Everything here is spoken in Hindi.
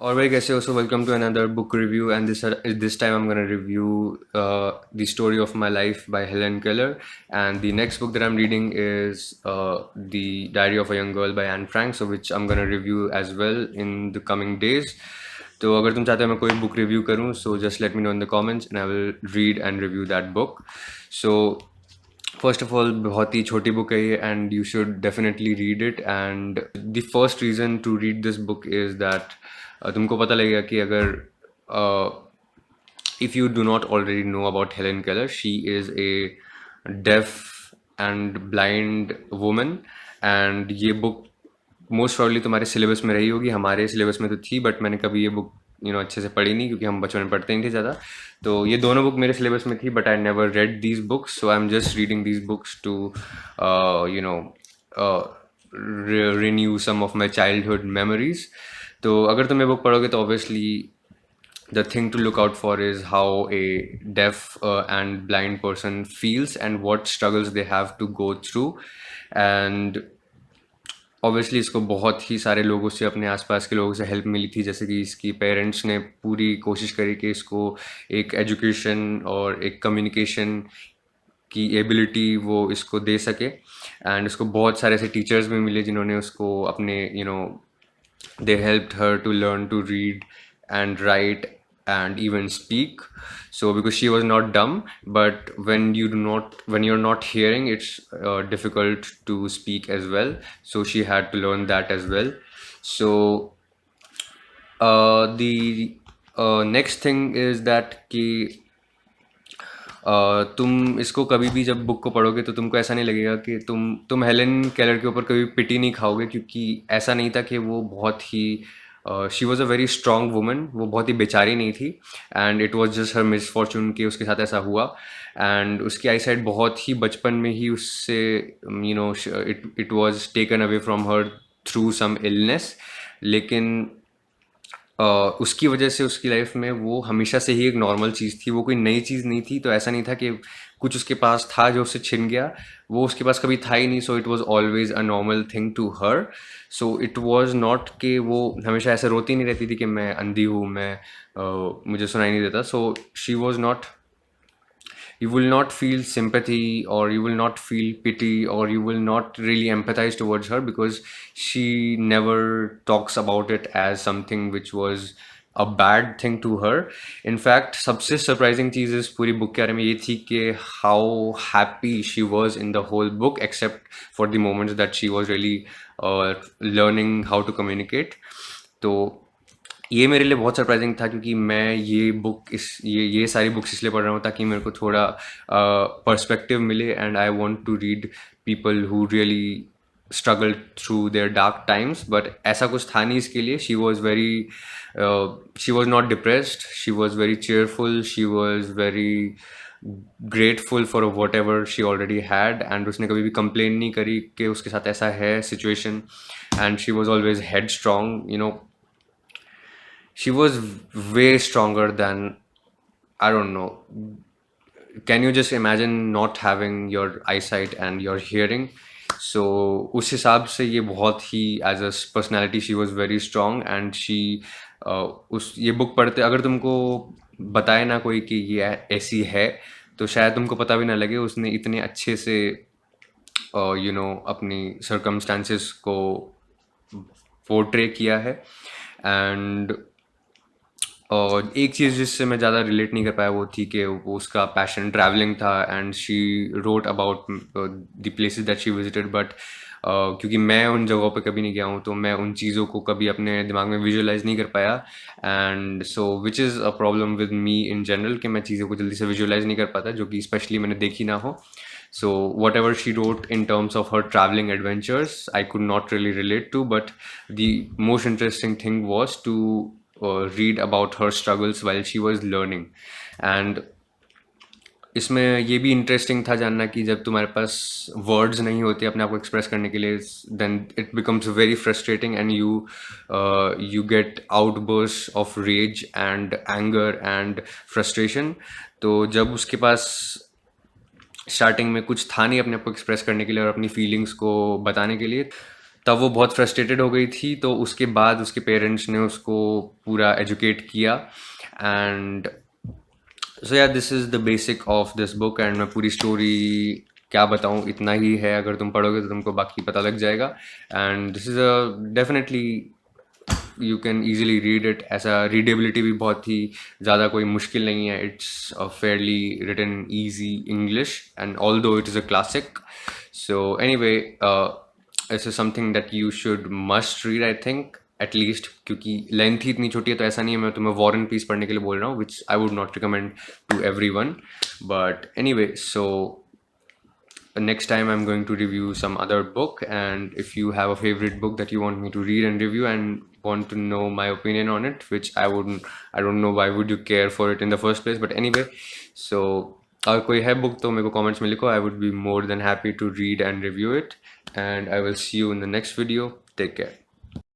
और भाई कैसे हो? So welcome to another book review and this time I'm going to review the story of my life by Helen Keller, and the next book that I'm reading is The Diary of a Young Girl by Anne Frank, so which I'm going to review as well in the coming days. तो अगर तुम चाहते हो मैं कोई बुक रिव्यू करूँ, so just let me know in the comments and I will read and review that book. So first of all बहुत ही छोटी बुक है ये and you should definitely read it. And the first reason to read this book is that तुमको पता लगेगा कि अगर if you do not already know about Helen Keller, she is a deaf and blind woman, and ये बुक मोस्ट प्रॉब्ली तुम्हारे सिलेबस में रही होगी। हमारे सिलेबस में तो थी, बट मैंने कभी ये बुक अच्छे से पढ़ी नहीं, क्योंकि हम बचपन में पढ़ते नहीं थे ज़्यादा। तो ये दोनों बुक मेरे सिलेबस में थी, but I never read these books, so I am just reading these books to you know renew some of my childhood memories. तो अगर तुम ये बुक पढ़ोगे तो obviously the thing to look out for is how a deaf and blind person feels and what struggles they have to go through. And obviously इसको बहुत ही सारे लोगों से, अपने आसपास के लोगों से हेल्प मिली थी, जैसे कि इसकी पेरेंट्स ने पूरी कोशिश करी कि इसको एक एजुकेशन और एक कम्युनिकेशन की एबिलिटी वो इसको दे सके। एंड उसको बहुत सारे ऐसे टीचर्स भी मिले जिन्होंने उसको अपने they helped her to learn to read and write and even speak. So because she was not dumb, but when you're not hearing, it's difficult to speak as well, so she had to learn that as well. So the next thing is that कि तुम इसको कभी भी जब बुक को पढ़ोगे तो तुमको ऐसा नहीं लगेगा कि तुम हेलन केलर के ऊपर कभी पिटी नहीं खाओगे, क्योंकि ऐसा नहीं था कि वो बहुत ही she was a very strong woman, वो बहुत ही बेचारी नहीं थी, and it was just her misfortune कि उसके साथ ऐसा हुआ। एंड उसकी आई साइट बहुत ही बचपन में ही उससे it was taken away from her through some illness. लेकिन उसकी वजह से उसकी लाइफ में वो हमेशा से ही एक नॉर्मल चीज़ थी, वो कोई नई चीज़ नहीं थी। तो ऐसा नहीं था कि कुछ उसके पास था जो उससे छिन गया, वो उसके पास कभी था ही नहीं। So it was always a normal thing to her. So it was not कि वो हमेशा ऐसे रोती नहीं रहती थी कि मैं अंधी हूँ, मैं मुझे सुनाई नहीं देता। So she was not, you will not feel sympathy, or you will not feel pity, or you will not really empathize towards her, because she never talks about it as something which was a bad thing to her. In fact, सबसे surprising चीज़ इस पूरी बुक के बारे में ये थी कि how happy she was in the whole book, except for the moments that she was really learning how to communicate. तो ये मेरे लिए बहुत सरप्राइजिंग था, क्योंकि मैं ये बुक ये सारी बुक्स इसलिए पढ़ रहा हूँ ताकि मेरे को थोड़ा पर्सपेक्टिव मिले, and I want to read people who really struggle through their dark times. But ऐसा कुछ था नहीं इसके लिए। She was not depressed, she was very cheerful, she was very grateful for whatever she already had, and उसने कभी भी कंप्लेन नहीं करी कि उसके साथ ऐसा है situation. And she was always head strong, she was way stronger than, I don't know. Can you just imagine not having your eyesight and your hearing? So उस हिसाब से ये बहुत ही as a personality she was very strong, and she उस ये बुक पढ़ते अगर तुमको बताए ना कोई कि ये ऐसी है, तो शायद तुमको पता भी ना लगे। उसने इतने अच्छे से अपनी सर्कमस्टांसेस को पोर्ट्रे किया है। एंड और एक चीज़ जिससे मैं ज़्यादा रिलेट नहीं कर पाया वो थी कि वो उसका पैशन ट्रैवलिंग था, and she wrote about the places that she visited. But क्योंकि मैं उन जगहों पे कभी नहीं गया हूँ, तो मैं उन चीज़ों को कभी अपने दिमाग में विजुअलाइज नहीं कर पाया। And so which is a problem with me in general, कि मैं चीज़ों को जल्दी से विजुअलाइज नहीं कर पाता, जो कि स्पेशली मैंने देखी ना हो। So whatever she wrote in terms of her traveling adventures, I could not really relate to, but the most interesting thing was to read about her struggles while she was learning. And इसमें ये भी इंटरेस्टिंग था जानना कि जब तुम्हारे पास वर्ड्स नहीं होते अपने आप को एक्सप्रेस करने के लिए, then it becomes very frustrating, and you get outburst of rage and anger and frustration. तो जब उसके पास स्टार्टिंग में कुछ था नहीं अपने आप को एक्सप्रेस करने के लिए और अपनी फीलिंग्स को बताने के लिए, तब वो बहुत फ्रस्ट्रेटेड हो गई थी, तो उसके बाद उसके पेरेंट्स ने उसको पूरा एजुकेट किया। एंड सो या this is the basic of this book. And मैं पूरी स्टोरी क्या बताऊँ, इतना ही है, अगर तुम पढ़ोगे तो तुमको बाकी पता लग जाएगा। And this is a definitely you can easily read it. ऐसा रीडेबिलिटी भी बहुत ही ज़्यादा कोई मुश्किल नहीं है। It's a fairly written easy English and although it is a classic. So anyway, it's something that you should must read I think at least, क्योंकि लेंथ ही इतनी छोटी है। तो ऐसा नहीं है मैं तुम्हें वॉर एंड पीस पढ़ने के लिए बोल रहा हूँ, which I would not recommend to everyone. But anyway, so next time I'm going to review some other book, and if you have a favorite book that you want me to read and review and want to know my opinion on it, which I don't know why would you care for it in the first place, but anyway, so अगर कोई है book तो मेरे को comments में लिखो, I would be more than happy to read and review it, and I will see you in the next video. Take care.